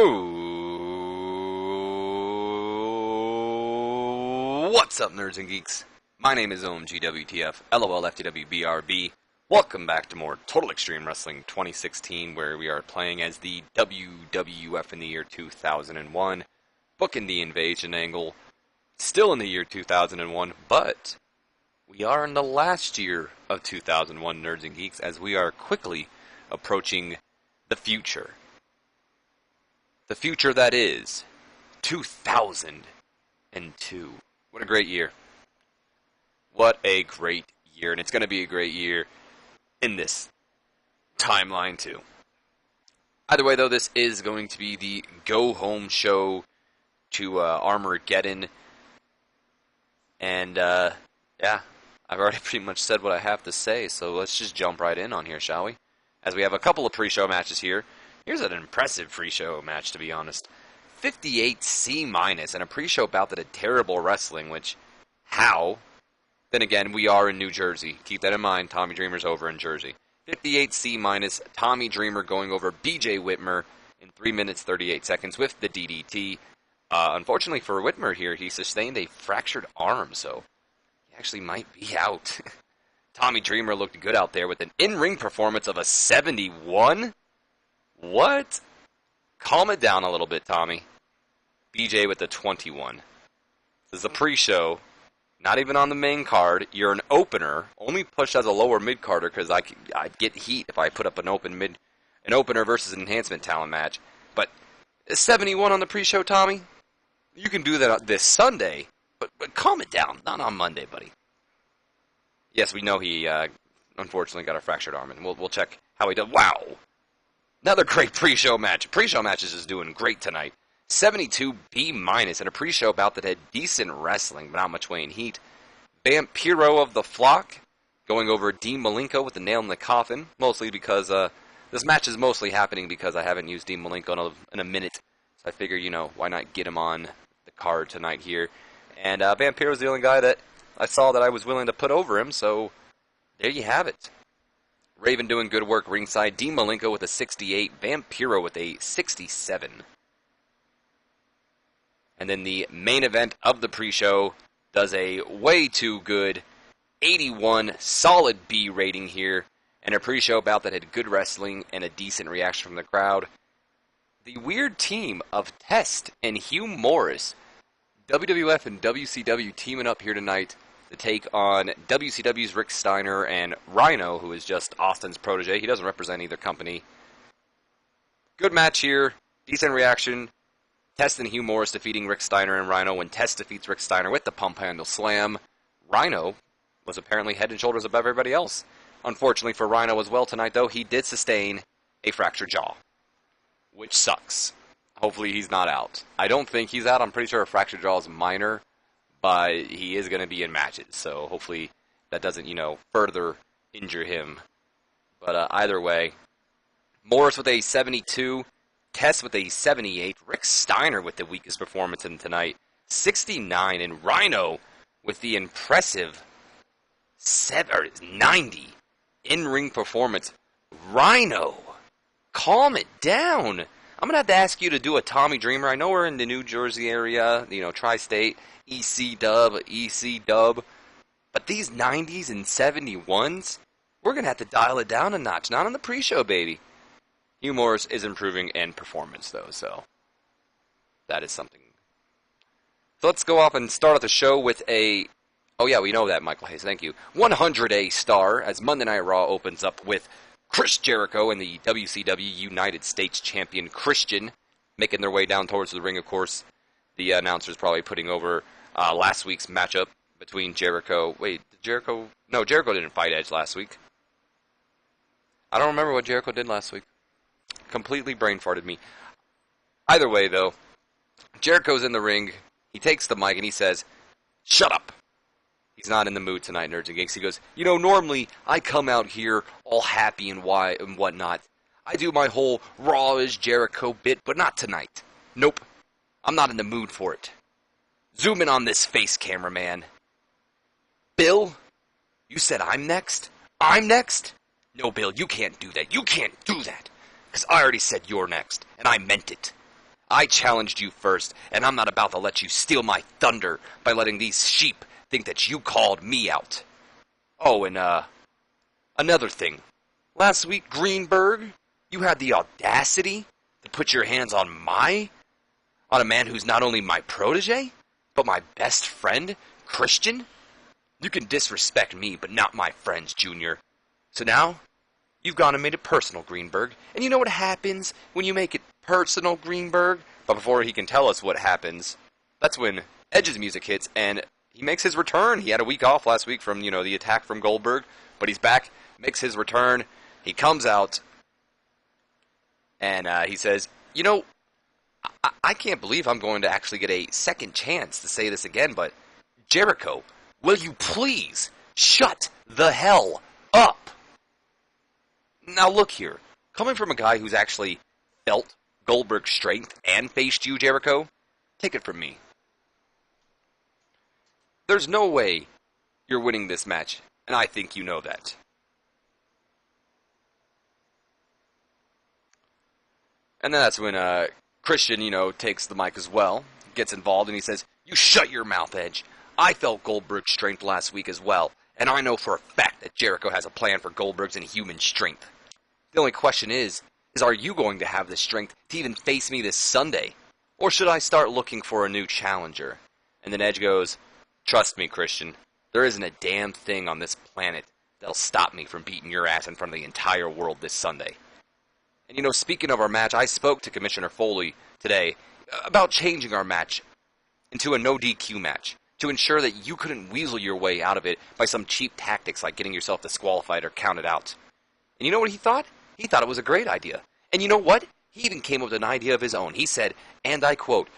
Ooh, what's up, nerds and geeks? My name is OMGWTF, LOL FTW BRB. Welcome back to more Total Extreme Wrestling 2016, where we are playing as the WWF in the year 2001, booking the invasion angle, still in the year 2001, but we are in the last year of 2001, nerds and geeks, as we are quickly approaching the future. The future that is 2002. What a great year. What a great year. And it's going to be a great year in this timeline, too. Either way, though, this is going to be the go-home show to Armageddon. And, yeah, I've already pretty much said what I have to say, so let's just jump right in on here, shall we? As we have a couple of pre-show matches here. Here's an impressive pre-show match, to be honest. 58 C- and a pre-show bout that had terrible wrestling, which, how? Then again, we are in New Jersey. Keep that in mind, Tommy Dreamer's over in Jersey. 58 C-, Tommy Dreamer going over BJ Whitmer in 3 minutes 38 seconds with the DDT. Unfortunately for Whitmer here, he sustained a fractured arm, so he actually might be out. Tommy Dreamer looked good out there with an in-ring performance of a 71? What? Calm it down a little bit, Tommy. BJ with the 21. This is a pre-show, not even on the main card. You're an opener, only pushed as a lower mid-carder because I'd get heat if I put up an opener versus an enhancement talent match. But 71 on the pre-show, Tommy. You can do that this Sunday, but calm it down. Not on Monday, buddy. Yes, we know he unfortunately got a fractured arm, and we'll check how he does. Wow. Another great pre-show match. Pre-show matches is doing great tonight. 72 B- and a pre-show bout that had decent wrestling, but not much weight and heat. Vampiro of the Flock going over Dean Malenko with the nail in the coffin, mostly because this match is mostly happening because I haven't used Dean Malenko in a minute. So I figure, why not get him on the card tonight here. And Vampiro's the only guy that I saw that I was willing to put over him, so there you have it. Raven doing good work ringside. Dean Malenko with a 68. Vampiro with a 67. And then the main event of the pre-show does a way too good 81 solid B rating here. And a pre-show bout that had good wrestling and a decent reaction from the crowd. The weird team of Test and Hugh Morris. WWF and WCW teaming up here tonight to take on WCW's Rick Steiner and Rhino, who is just Austin's protege. He doesn't represent either company. Good match here. Decent reaction. Test and Hugh Morris defeating Rick Steiner and Rhino when Test defeats Rick Steiner with the pump handle slam. Rhino was apparently head and shoulders above everybody else. Unfortunately for Rhino as well tonight, though, he did sustain a fractured jaw, which sucks. Hopefully he's not out. I don't think he's out. I'm pretty sure a fractured jaw is minor, but he is going to be in matches, so hopefully that doesn't, further injure him. But either way, Morris with a 72, Tess with a 78, Rick Steiner with the weakest performance in tonight, 69, and Rhino with the impressive 90 in-ring performance. Rhino, calm it down. I'm going to have to ask you to do a Tommy Dreamer. I know we're in the New Jersey area, tri-state, EC dub. But these 90s and 71s, we're going to have to dial it down a notch. Not on the pre-show, baby. Hugh Morris is improving in performance, though, so that is something. So let's go off and start off the show with a... Oh, yeah, we know that, Michael Hayes. Thank you. 100A star as Monday Night Raw opens up with Chris Jericho and the WCW United States Champion Christian making their way down towards the ring, of course. The announcer's probably putting over last week's matchup between Jericho. Wait, Jericho? No, Jericho didn't fight Edge last week. I don't remember what Jericho did last week. Completely brain farted me. Either way, though, Jericho's in the ring. He takes the mic and he says, "Shut up." He's not in the mood tonight, nerds and geeks. He goes, normally I come out here all happy and whatnot. I do my whole Raw is Jericho bit, but not tonight. Nope. I'm not in the mood for it. Zoom in on this face, cameraman. Bill, you said I'm next? I'm next? No, Bill, you can't do that. You can't do that. Because I already said you're next, and I meant it. I challenged you first, and I'm not about to let you steal my thunder by letting these sheep think that you called me out. Oh, and, another thing. Last week, Greenberg, you had the audacity to put your hands on a man who's not only my protege, but my best friend, Christian? You can disrespect me, but not my friends, Junior. So now, you've gone and made it personal, Greenberg. And you know what happens when you make it personal, Greenberg? But before he can tell us what happens, that's when Edge's music hits, and he makes his return. He had a week off last week from, the attack from Goldberg, but he's back, makes his return. He comes out, and he says, I can't believe I'm going to actually get a second chance to say this again, but Jericho, will you please shut the hell up? Now look here, coming from a guy who's actually felt Goldberg's strength and faced you, Jericho, take it from me. There's no way you're winning this match, and I think you know that. And then that's when Christian, takes the mic as well, gets involved, and he says, you shut your mouth, Edge. I felt Goldberg's strength last week as well, and I know for a fact that Jericho has a plan for Goldberg's inhuman strength. The only question is are you going to have the strength to even face me this Sunday? Or should I start looking for a new challenger? And then Edge goes, trust me, Christian, there isn't a damn thing on this planet that'll stop me from beating your ass in front of the entire world this Sunday. And speaking of our match, I spoke to Commissioner Foley today about changing our match into a no DQ match to ensure that you couldn't weasel your way out of it by some cheap tactics like getting yourself disqualified or counted out. And you know what he thought? He thought it was a great idea. And you know what? He even came up with an idea of his own. He said, and I quote,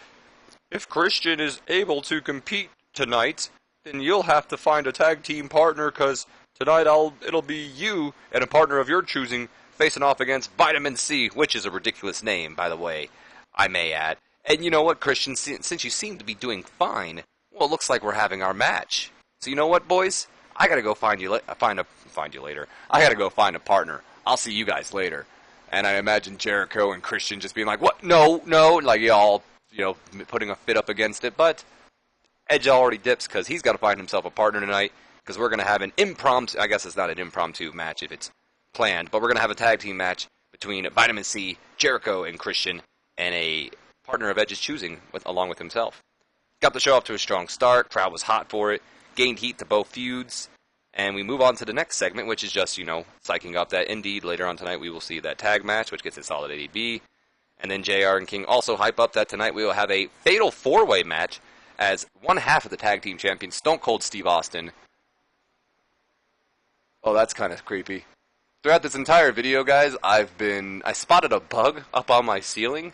if Christian is able to compete tonight, then you'll have to find a tag team partner, because tonight it'll be you and a partner of your choosing facing off against Vitamin C, which is a ridiculous name, by the way, I may add. And you know what, Christian, since you seem to be doing fine, well, it looks like we're having our match. So you know what, boys? I gotta go find you later. I gotta go find a partner. I'll see you guys later. And I imagine Jericho and Christian just being like, what? No, like y'all, putting a fit up against it. But Edge already dips because he's got to find himself a partner tonight, because we're gonna have an impromptu. I guess it's not an impromptu match if it's planned, but we're going to have a tag team match between Vitamin C, Jericho, and Christian, and a partner of Edge's choosing along with himself. Got the show off to a strong start, crowd was hot for it, gained heat to both feuds, and we move on to the next segment, which is just, psyching up that indeed later on tonight we will see that tag match, which gets a solid ADB, and then JR and King also hype up that tonight we will have a fatal four-way match as one half of the tag team champions, Stone Cold Steve Austin. Oh, that's kind of creepy. Throughout this entire video, guys, I spotted a bug up on my ceiling.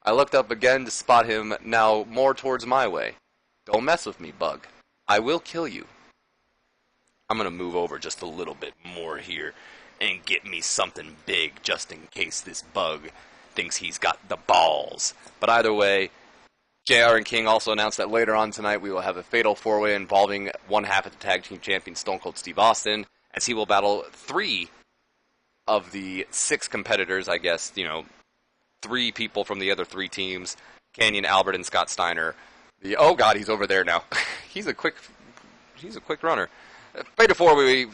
I looked up again to spot him now more towards my way. Don't mess with me, bug. I will kill you. I'm going to move over just a little bit more here and get me something big just in case this bug thinks he's got the balls. But either way, JR and King also announced that later on tonight we will have a fatal four-way involving one half of the tag team champion, Stone Cold Steve Austin, as he will battle 3 of the 6 competitors, I guess, 3 people from the other 3 teams, Canyon, Albert, and Scott Steiner. Oh god, he's over there now. he's a quick runner. Fatal four-way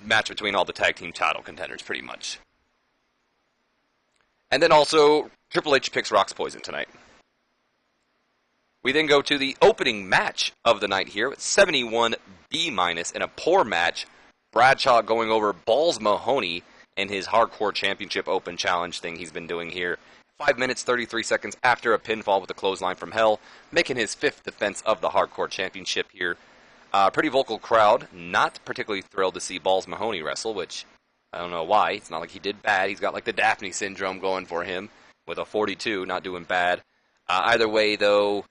match between all the tag team title contenders, pretty much. And then also, Triple H picks Rock's Poison tonight. We then go to the opening match of the night here with 71 B- in a poor match. Bradshaw going over Balls Mahoney in his Hardcore Championship Open Challenge thing he's been doing here. 5 minutes, 33 seconds after a pinfall with a clothesline from hell, making his 5th defense of the Hardcore Championship here. Pretty vocal crowd, not particularly thrilled to see Balls Mahoney wrestle, which I don't know why. It's not like he did bad. He's got like the Daphne syndrome going for him with a 42, not doing bad. Either way, though,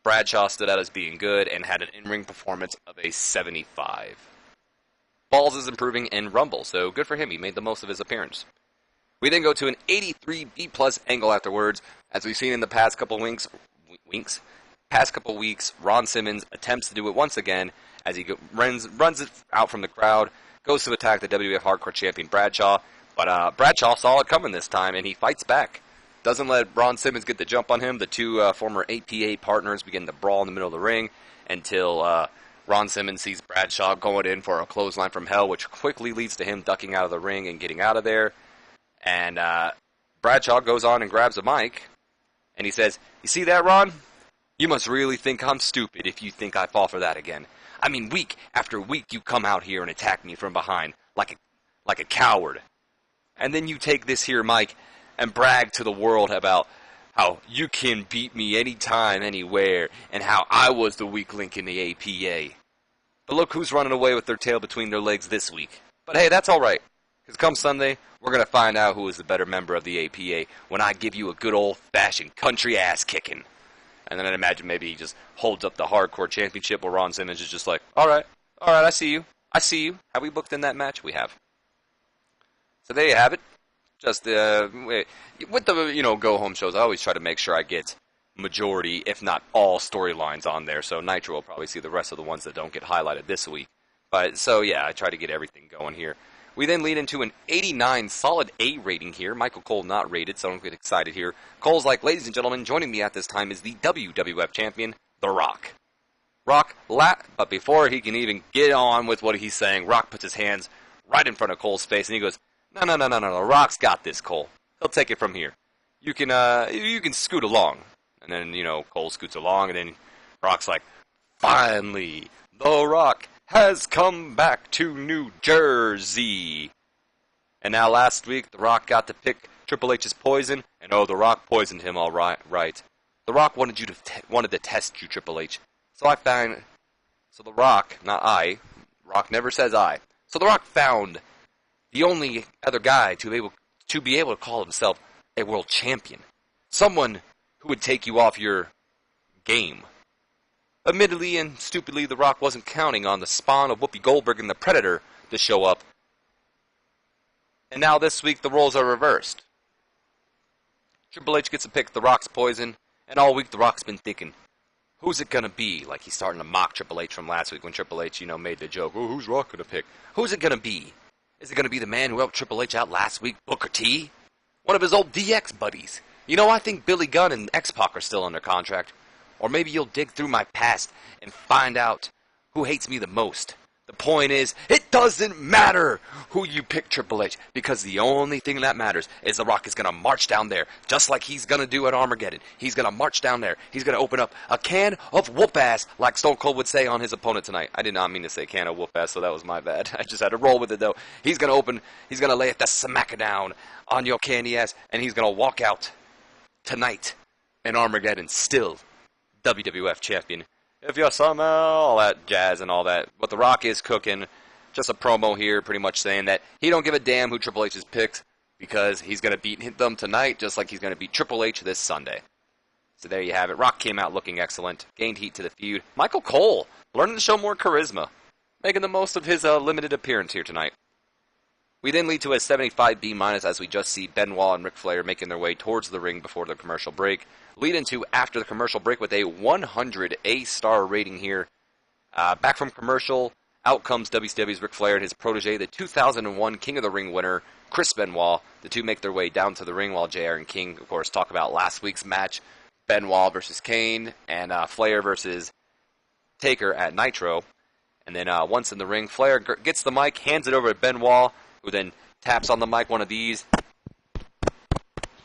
Bradshaw stood out as being good and had an in-ring performance of a 75. Balls is improving in Rumble, so good for him. He made the most of his appearance. We then go to an 83 B+ angle afterwards. As we've seen in the past couple weeks, Ron Simmons attempts to do it once again as he runs it out from the crowd, goes to attack the WWF Hardcore Champion Bradshaw, but Bradshaw saw it coming this time, and he fights back. doesn't let Ron Simmons get the jump on him. The two former APA partners begin to brawl in the middle of the ring until Ron Simmons sees Bradshaw going in for a clothesline from hell, which quickly leads to him ducking out of the ring and getting out of there. And Bradshaw goes on and grabs a mic, and he says, "You see that, Ron? You must really think I'm stupid if you think I fall for that again. I mean, week after week you come out here and attack me from behind like a coward. And then you take this here mic and brag to the world about how you can beat me anytime, anywhere, and how I was the weak link in the APA. But look who's running away with their tail between their legs this week. But hey, that's alright, because come Sunday, we're going to find out who is the better member of the APA when I give you a good old-fashioned country ass-kicking." And then I'd imagine maybe he just holds up the Hardcore Championship while Ron Simmons is just like, alright, I see you. Have we booked in that match? We have. So there you have it. Just with the go-home shows, I always try to make sure I get majority, if not all, storylines on there. So Nitro will probably see the rest of the ones that don't get highlighted this week. But so yeah, I try to get everything going here. We then lead into an 89 solid A rating here. Michael Cole not rated, so don't get excited here. Cole's like, "Ladies and gentlemen, joining me at this time is the WWF Champion, The Rock." But before he can even get on with what he's saying, Rock puts his hands right in front of Cole's face, and he goes, No, Rock's got this, Cole. He'll take it from here. You can scoot along." And then, Cole scoots along, and then Rock's like, "Finally, The Rock has come back to New Jersey." And now last week, The Rock got to pick Triple H's poison, and The Rock poisoned him all right. The Rock wanted to test you, Triple H. So The Rock, not I, Rock never says I. So The Rock found the only other guy to be able to call himself a world champion. Someone who would take you off your game. Admittedly and stupidly, The Rock wasn't counting on the spawn of Whoopi Goldberg and the Predator to show up. And now this week, the roles are reversed. Triple H gets to pick The Rock's poison, and all week The Rock's been thinking, who's it gonna be? Like he's starting to mock Triple H from last week when Triple H, made the joke, "Oh, who's Rock gonna pick?" Who's it gonna be? Is it gonna be the man who helped Triple H out last week, Booker T? One of his old DX buddies? I think Billy Gunn and X-Pac are still under contract. Or maybe you'll dig through my past and find out who hates me the most. The point is, it doesn't matter who you pick, Triple H, because the only thing that matters is The Rock is going to march down there, just like he's going to do at Armageddon. He's going to march down there. He's going to open up a can of whoop-ass, like Stone Cold would say on his opponent tonight. I did not mean to say can of whoop-ass, so that was my bad. I just had to roll with it, though. He's going to lay it the smack down on your candy ass, and he's going to walk out tonight in Armageddon still WWF champion. If you're somehow, all that jazz and all that. But The Rock is cooking. Just a promo here, pretty much saying that he don't give a damn who Triple H's picks because he's going to beat them tonight just like he's going to beat Triple H this Sunday. So there you have it. Rock came out looking excellent. Gained heat to the feud. Michael Cole learning to show more charisma. Making the most of his limited appearance here tonight. We then lead to a 75B- as we just see Benoit and Ric Flair making their way towards the ring before the commercial break. Lead into after the commercial break with a 100 A-star rating here. Back from commercial, out comes WCW's Ric Flair and his protege, the 2001 King of the Ring winner, Chris Benoit. The two make their way down to the ring while JR and King, of course, talk about last week's match, Benoit versus Kane, and Flair versus Taker at Nitro. And then once in the ring, Flair gets the mic, hands it over to Benoit, who then taps on the mic, one of these.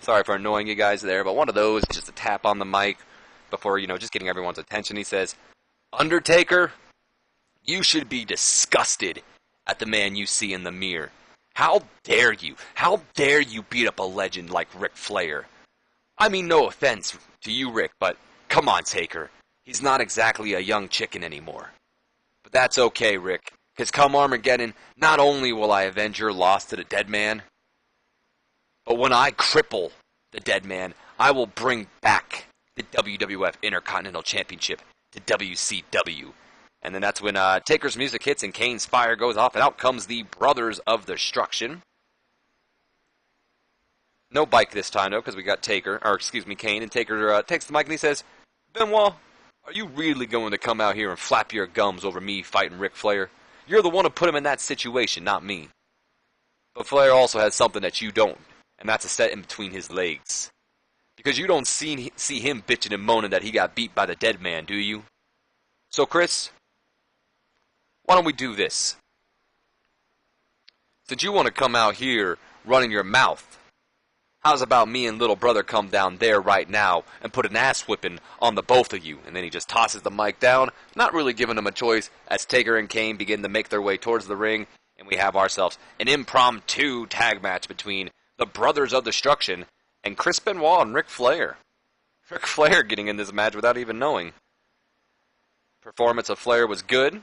Sorry for annoying you guys there, but one of those, just a tap on the mic before, just getting everyone's attention. He says, "Undertaker, you should be disgusted at the man you see in the mirror. How dare you? How dare you beat up a legend like Ric Flair? I mean, no offense to you, Rick, but come on, Taker. He's not exactly a young chicken anymore. But that's okay, Rick, because come Armageddon, not only will I avenge your loss to the dead man, but when I cripple the dead man, I will bring back the WWF Intercontinental Championship to WCW." And then that's when Taker's music hits and Kane's fire goes off, and out comes the Brothers of Destruction. No bike this time, though, because we got Kane, and Taker takes the mic and he says, "Benoit, are you really going to come out here and flap your gums over me fighting Ric Flair? You're the one who put him in that situation, not me. But Flair also has something that you don't, and that's a set in between his legs. Because you don't see him bitching and moaning that he got beat by the dead man, do you? So, Chris, why don't we do this? Since you want to come out here running your mouth, how's about me and little brother come down there right now and put an ass whipping on the both of you? And then he just tosses the mic down, not really giving them a choice, as Taker and Kane begin to make their way towards the ring, and we have ourselves an impromptu tag match between the Brothers of Destruction and Chris Benoit and Ric Flair. Ric Flair getting in this match without even knowing. Performance of Flair was good.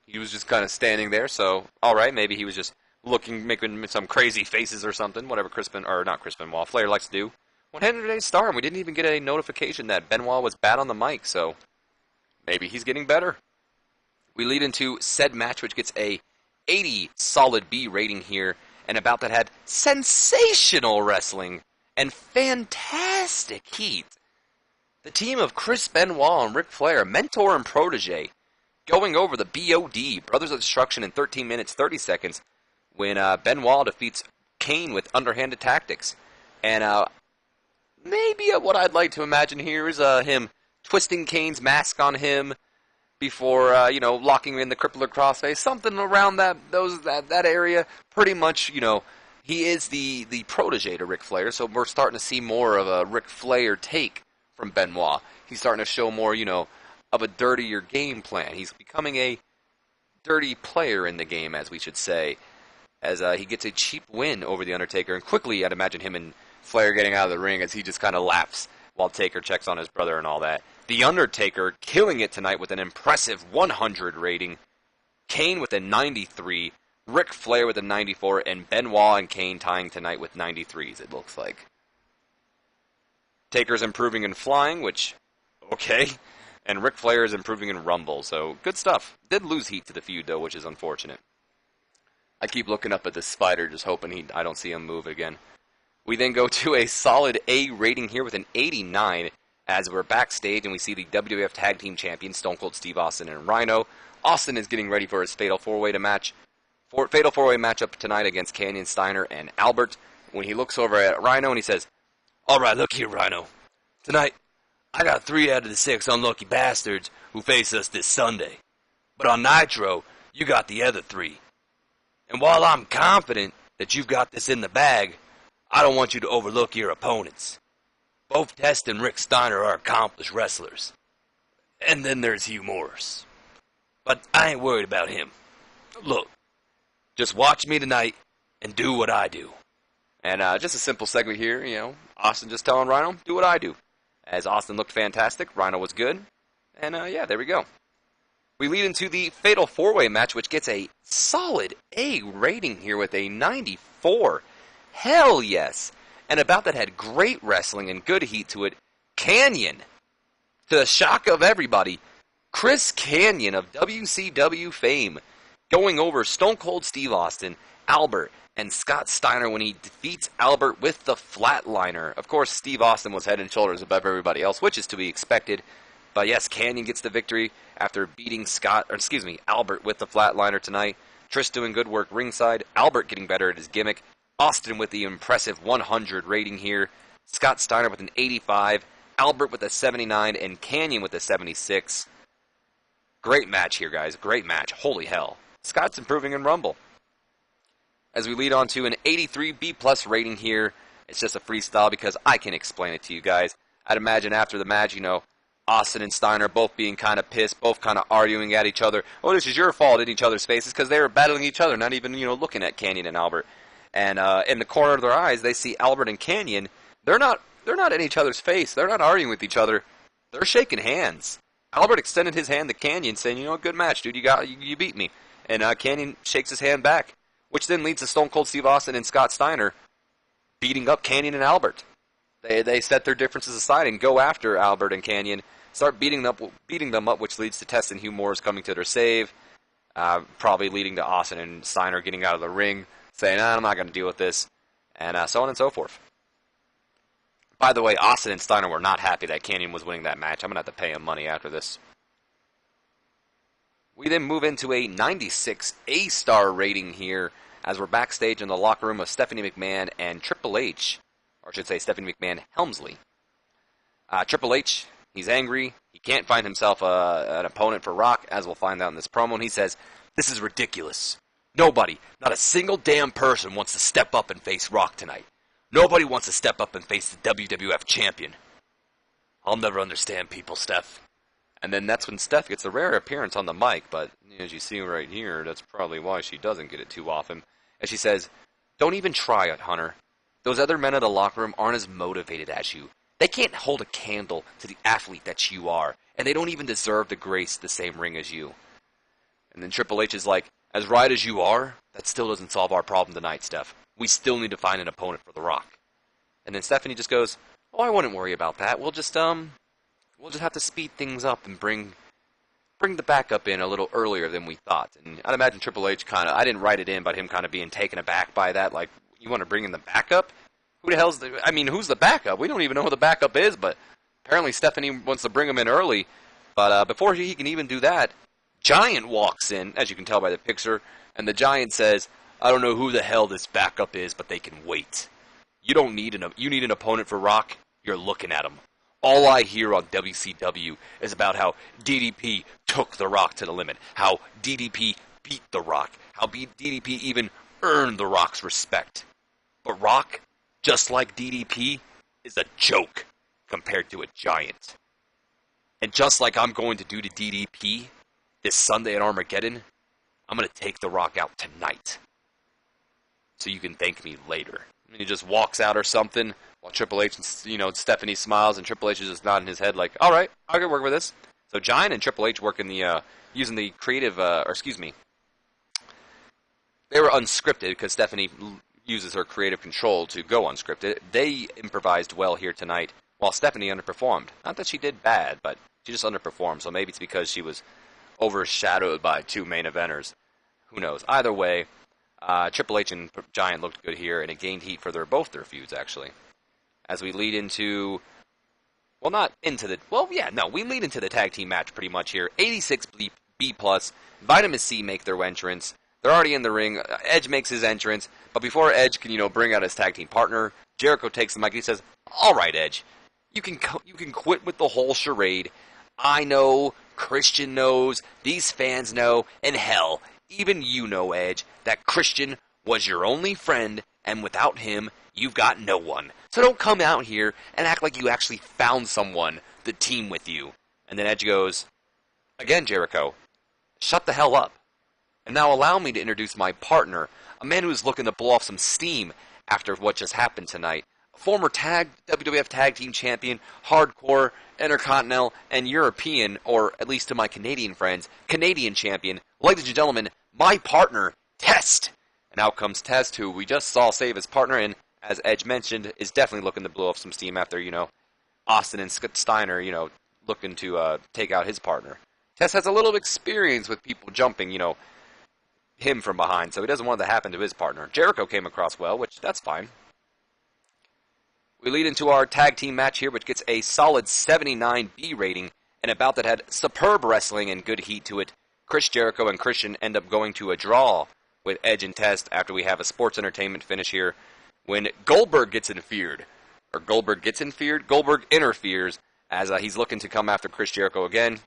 He was just kind of standing there, so alright, maybe he was just looking, making some crazy faces or something, whatever Flair likes to do. 100-day star, and we didn't even get a notification that Benoit was bad on the mic, so maybe he's getting better. We lead into said match, which gets a 80 solid B rating here, and about that had sensational wrestling and fantastic heat. The team of Chris Benoit and Ric Flair, mentor and protege, going over the BOD, Brothers of Destruction, in 13 minutes, 30 seconds, when Benoit defeats Kane with underhanded tactics. And maybe what I'd like to imagine here is him twisting Kane's mask on him before, locking him in the crippler crossface, something around that area. Pretty much, he is the protege to Ric Flair, so we're starting to see more of a Ric Flair take from Benoit. He's starting to show more, of a dirtier game plan. He's becoming a dirty player in the game, as we should say, as he gets a cheap win over The Undertaker. And quickly, I'd imagine him and Flair getting out of the ring as he just kind of laughs while Taker checks on his brother and all that. The Undertaker killing it tonight with an impressive 100 rating. Kane with a 93. Ric Flair with a 94. And Benoit and Kane tying tonight with 93s, it looks like. Taker's improving in flying, which, okay. And Ric Flair is improving in Rumble, so good stuff. Did lose heat to the feud, though, which is unfortunate. I keep looking up at this spider, just hoping I don't see him move again. We then go to a solid A rating here with an 89, as we're backstage and we see the WWF Tag Team Champions, Stone Cold Steve Austin and Rhino. Austin is getting ready for his Fatal 4-Way matchup tonight against Canyon, Steiner, and Albert. When he looks over at Rhino and he says, "Alright, look here, Rhino. Tonight, I got 3 out of the 6 unlucky bastards who face us this Sunday. But on Nitro, you got the other 3. And while I'm confident that you've got this in the bag, I don't want you to overlook your opponents. Both Test and Rick Steiner are accomplished wrestlers. And then there's Hugh Morris. But I ain't worried about him. Look, just watch me tonight and do what I do." And just a simple segment here, Austin just telling Rhino, do what I do. As Austin looked fantastic, Rhino was good, and there we go. We lead into the Fatal 4-Way match, which gets a solid A rating here with a 94. Hell yes! And about that had great wrestling and good heat to it. Canyon, to the shock of everybody, Chris Canyon of WCW fame, going over Stone Cold Steve Austin, Albert, and Scott Steiner when he defeats Albert with the flatliner. Of course, Steve Austin was head and shoulders above everybody else, which is to be expected. But yes, Canyon gets the victory after beating Albert with the flatliner tonight. Trish doing good work ringside. Albert getting better at his gimmick. Austin with the impressive 100 rating here. Scott Steiner with an 85. Albert with a 79. And Canyon with a 76. Great match here, guys. Great match. Holy hell. Scott's improving in Rumble. As we lead on to an 83 B+ rating here. It's just a freestyle because I can explain it to you guys. I'd imagine after the match, Austin and Steiner both being kind of pissed, both kind of arguing at each other. "Oh, this is your fault," in each other's faces because they were battling each other, not even, looking at Canyon and Albert. And in the corner of their eyes, they see Albert and Canyon. They're not in each other's face. They're not arguing with each other. They're shaking hands. Albert extended his hand to Canyon, saying, "Good match, dude. You beat me." And Canyon shakes his hand back, which then leads to Stone Cold Steve Austin and Scott Steiner beating up Canyon and Albert. They set their differences aside and go after Albert and Canyon, start beating them up, which leads to Test and Hugh Morris coming to their save, probably leading to Austin and Steiner getting out of the ring, saying, "I'm not going to deal with this," and so on and so forth. By the way, Austin and Steiner were not happy that Canyon was winning that match. I'm going to have to pay him money after this. We then move into a 96 A-star rating here as we're backstage in the locker room of Stephanie McMahon and Triple H. or I should say Stephanie McMahon Helmsley. Triple H, he's angry. He can't find himself an opponent for Rock, as we'll find out in this promo. And he says, "This is ridiculous. Nobody, not a single damn person wants to step up and face Rock tonight. Nobody wants to step up and face the WWF champion. I'll never understand people, Steph." And then that's when Steph gets a rare appearance on the mic, but as you see right here, that's probably why she doesn't get it too often. And she says, "Don't even try it, Hunter. Those other men in the locker room aren't as motivated as you. They can't hold a candle to the athlete that you are, and they don't even deserve to grace the same ring as you." And then Triple H is like, "As right as you are, that still doesn't solve our problem tonight, Steph. We still need to find an opponent for The Rock." And then Stephanie just goes, "Oh, I wouldn't worry about that. We'll just have to speed things up and bring the backup in a little earlier than we thought." And I'd imagine Triple H I didn't write it in, but him kind of being taken aback by that. Like, you want to bring in the backup? Who the hell's who's the backup? We don't even know who the backup is, but apparently Stephanie wants to bring him in early. But before he can even do that, Giant walks in, as you can tell by the picture, and the Giant says, "I don't know who the hell this backup is, but they can wait. You need an opponent for Rock? You're looking at him. All I hear on WCW is about how DDP took The Rock to the limit, how DDP beat The Rock, how DDP even earned The Rock's respect. But Rock, just like DDP, is a joke compared to a Giant. And just like I'm going to do to DDP this Sunday at Armageddon, I'm going to take The Rock out tonight. So you can thank me later." And he just walks out or something, while Triple H and Stephanie smiles, and Triple H is just nodding his head like, "All right, I can work with this." So Giant and Triple H work in using the creative, they were unscripted because Stephanie uses her creative control to go unscripted. They improvised well here tonight, while Stephanie underperformed. Not that she did bad, but she just underperformed. So maybe it's because she was overshadowed by two main eventers. Who knows? Either way, Triple H and Giant looked good here, and it gained heat for both their feuds, actually. As we lead into, we lead into the tag team match pretty much here. 86 B+, Vitamin C make their entrance. They're already in the ring. Edge makes his entrance, but before Edge can, bring out his tag team partner, Jericho takes the mic and he says, "All right, Edge, you can quit with the whole charade. I know, Christian knows, these fans know, and hell, even you know, Edge, that Christian was your only friend, and without him, you've got no one. So don't come out here and act like you actually found someone to team with you." And then Edge goes, "Again, Jericho, shut the hell up. And now allow me to introduce my partner, a man who's looking to blow off some steam after what just happened tonight. A former WWF Tag Team Champion, Hardcore, Intercontinental, and European, or at least to my Canadian friends, Canadian Champion. Ladies and gentlemen, my partner, Test." And out comes Test, who we just saw save his partner, and as Edge mentioned, is definitely looking to blow off some steam after, Austin and Steiner, looking to take out his partner. Test has a little experience with people jumping, him from behind, so he doesn't want that to happen to his partner. Jericho came across well, which that's fine. We lead into our tag team match here, which gets a solid 79 B rating, and a bout that had superb wrestling and good heat to it. Chris Jericho and Christian end up going to a draw with Edge and Test after we have a sports entertainment finish here. When Goldberg interferes as he's looking to come after Chris Jericho again.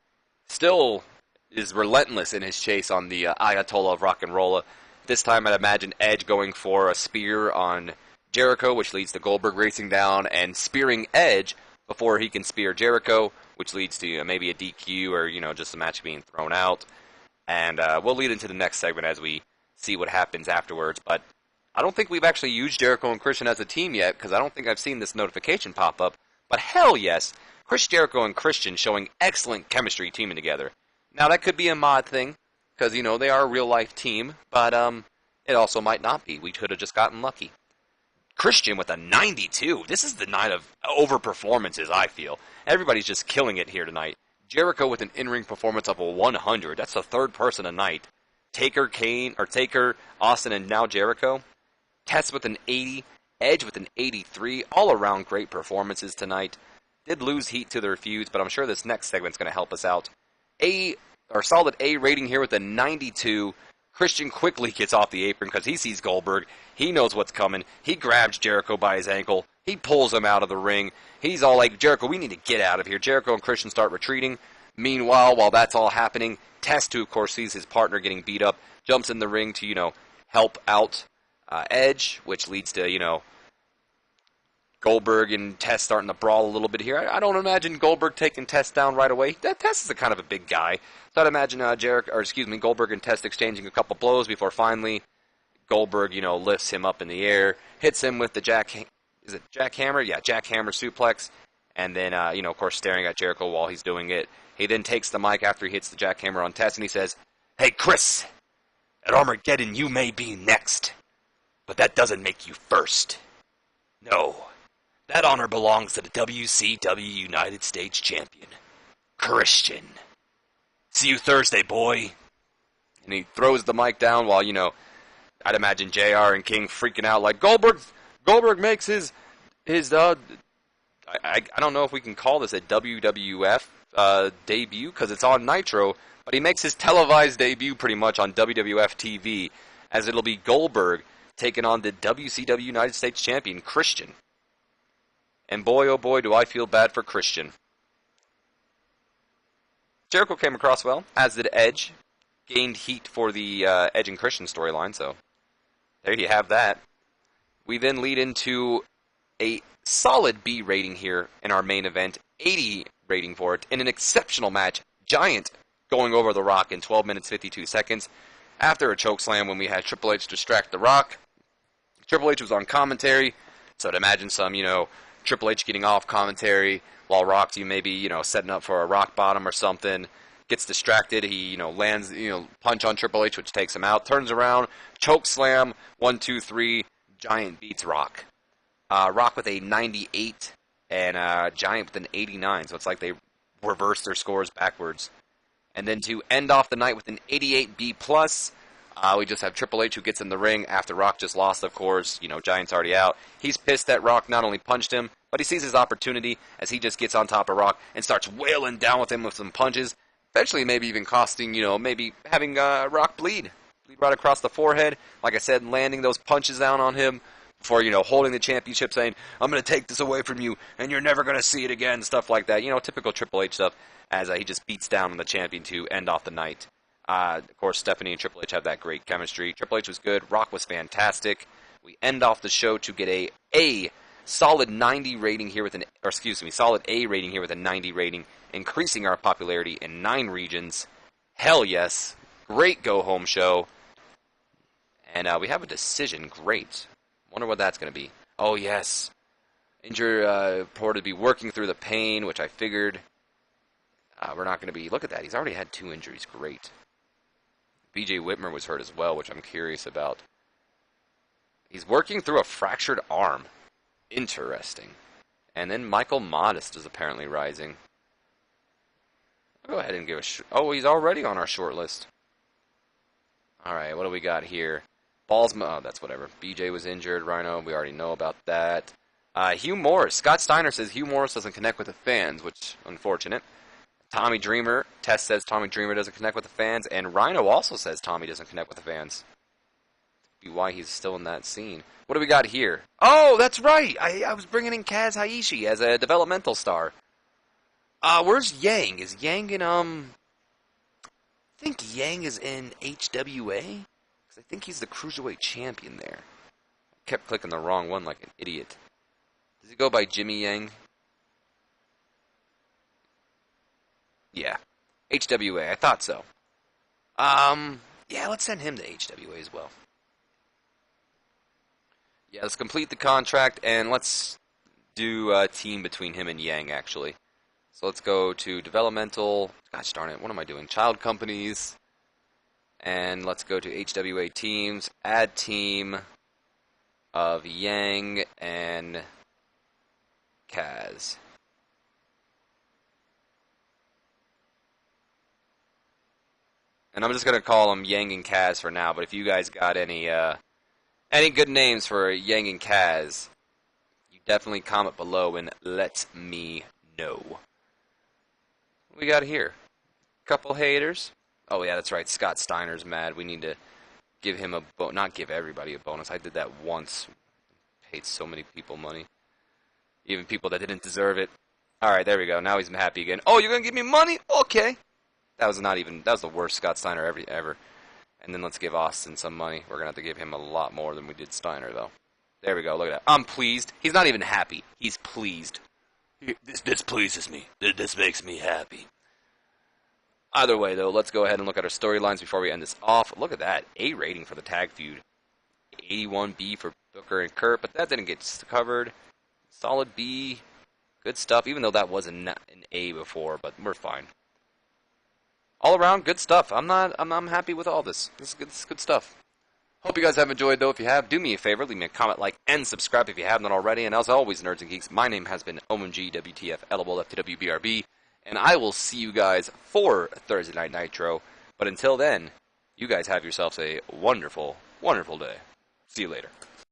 Still is relentless in his chase on the Ayatollah of Rock and Rolla. This time I'd imagine Edge going for a spear on Jericho, which leads to Goldberg racing down and spearing Edge before he can spear Jericho, which leads to maybe a DQ or, just the match being thrown out. And we'll lead into the next segment as we see what happens afterwards. But I don't think we've actually used Jericho and Christian as a team yet, because I don't think I've seen this notification pop up. But hell yes, Chris Jericho and Christian showing excellent chemistry teaming together. Now that could be a mod thing, because, they are a real-life team, but it also might not be. We could have just gotten lucky. Christian with a 92. This is the night of over-performances, I feel. Everybody's just killing it here tonight. Jericho with an in-ring performance of a 100. That's the third person tonight. Taker, Austin, and now Jericho. Test with an 80. Edge with an 83. All around great performances tonight. Did lose heat to their feuds, but I'm sure this next segment's going to help us out. Solid A rating here with a 92. Christian quickly gets off the apron because he sees Goldberg. He knows what's coming. He grabs Jericho by his ankle, He pulls him out of the ring. He's all like, Jericho, we need to get out of here. Jericho and Christian start retreating. Meanwhile, while that's all happening, Test, who of course sees his partner getting beat up, jumps in the ring to, help out Edge, which leads to, Goldberg and Test starting to brawl a little bit here. I don't imagine Goldberg taking Test down right away. Test is a kind of a big guy. So I'd imagine Goldberg and Test exchanging a couple blows before finally Goldberg, lifts him up in the air, hits him with the jackhammer? Yeah, jackhammer suplex. And then, of course, staring at Jericho while he's doing it. He then takes the mic after he hits the jackhammer on Test and he says, "Hey, Chris, at Armageddon you may be next, but that doesn't make you first. No. That honor belongs to the WCW United States Champion, Christian. See you Thursday, boy." And he throws the mic down while, I'd imagine JR and King freaking out like, Goldberg makes his I don't know if we can call this a WWF debut because it's on Nitro, but he makes his televised debut pretty much on WWF TV, as it'll be Goldberg taking on the WCW United States Champion, Christian. And boy, oh boy, do I feel bad for Christian. Jericho came across well, as did Edge. Gained heat for the Edge and Christian storyline, so there you have that. We then lead into a solid B rating here in our main event. 80 rating for it in an exceptional match. Giant going over The Rock in 12 minutes 52 seconds. After a chokeslam when we had Triple H distract The Rock. Triple H was on commentary, so I'd imagine some, Triple H getting off commentary while Rock's maybe, setting up for a rock bottom or something. Gets distracted. He, lands, punch on Triple H, which takes him out. Turns around, choke slam, 1, 2, 3. Giant beats Rock. Rock with a 98 and Giant with an 89. So it's like they reverse their scores backwards. And then to end off the night with an 88 B+, we just have Triple H who gets in the ring after Rock just lost, of course. Giant's already out. He's pissed that Rock not only punched him, but he sees his opportunity as he just gets on top of Rock and starts wailing down with him with some punches. Eventually maybe even costing, maybe having Rock bleed right across the forehead. Like I said, landing those punches down on him before, holding the championship, saying, "I'm going to take this away from you, and you're never going to see it again," stuff like that. Typical Triple H stuff, as he just beats down on the champion to end off the night. Of course, Stephanie and Triple H have that great chemistry. Triple H was good. Rock was fantastic. We end off the show to get a solid 90 rating here with solid A rating here with a 90 rating, increasing our popularity in 9 regions. Hell yes. Great go-home show. And we have a decision. Great. Wonder what that's going to be. Oh, yes. Injured reported to be working through the pain, which I figured we're not going to be. Look at that. He's already had 2 injuries. Great. BJ Whitmer was hurt as well, which I'm curious about. He's working through a fractured arm. Interesting. And then Michael Modest is apparently rising. I'll go ahead and give oh, he's already on our short list. Alright, what do we got here? Oh, that's whatever. BJ was injured. Rhino, we already know about that. Hugh Morris. Scott Steiner says Hugh Morris doesn't connect with the fans, which unfortunate. Tommy Dreamer. Tess says Tommy Dreamer doesn't connect with the fans. And Rhino also says Tommy doesn't connect with the fans. Be why he's still in that scene. What do we got here? Oh, that's right. I was bringing in Kaz Haishi as a developmental star. Where's Yang? Is Yang in, I think Yang is in HWA? Because I think he's the Cruiserweight champion there. I kept clicking the wrong one like an idiot. Does he go by Jimmy Yang? Yeah. HWA, I thought so. Yeah, let's send him to HWA as well. Yeah, let's complete the contract, and let's do a team between him and Yang, actually. So let's go to developmental. Gosh darn it, what am I doing? Child companies. And let's go to HWA teams. Add team of Yang and Kaz. And I'm just going to call them Yang and Kaz for now, but if you guys got any good names for Yang and Kaz, you definitely comment below and let me know. What we got here? Couple haters. Oh yeah, that's right. Scott Steiner's mad. We need to give him a not give everybody a bonus. I did that once. Paid so many people money. even people that didn't deserve it. Alright, there we go. Now he's happy again. Oh, you're going to give me money? Okay. That was the worst Scott Steiner ever. And then let's give Austin some money. We're going to have to give him a lot more than we did Steiner, though. There we go. Look at that. I'm pleased. He's not even happy. He's pleased. This pleases me. This makes me happy. Either way, though, let's go ahead and look at our storylines before we end this off. Look at that. A rating for the tag feud. 81B for Booker and Kurt, but that didn't get covered. Solid B. Good stuff, even though that was an A before, but we're fine. All around, good stuff. I'm happy with all this. This is good stuff. Hope you guys have enjoyed, though. If you have, do me a favor. Leave me a comment, like, and subscribe if you haven't already. And as always, Nerds and Geeks, my name has been OMG, WTF, LOL, FTW, BRB. And I will see you guys for Thursday Night Nitro. But until then, you guys have yourselves a wonderful, wonderful day. See you later.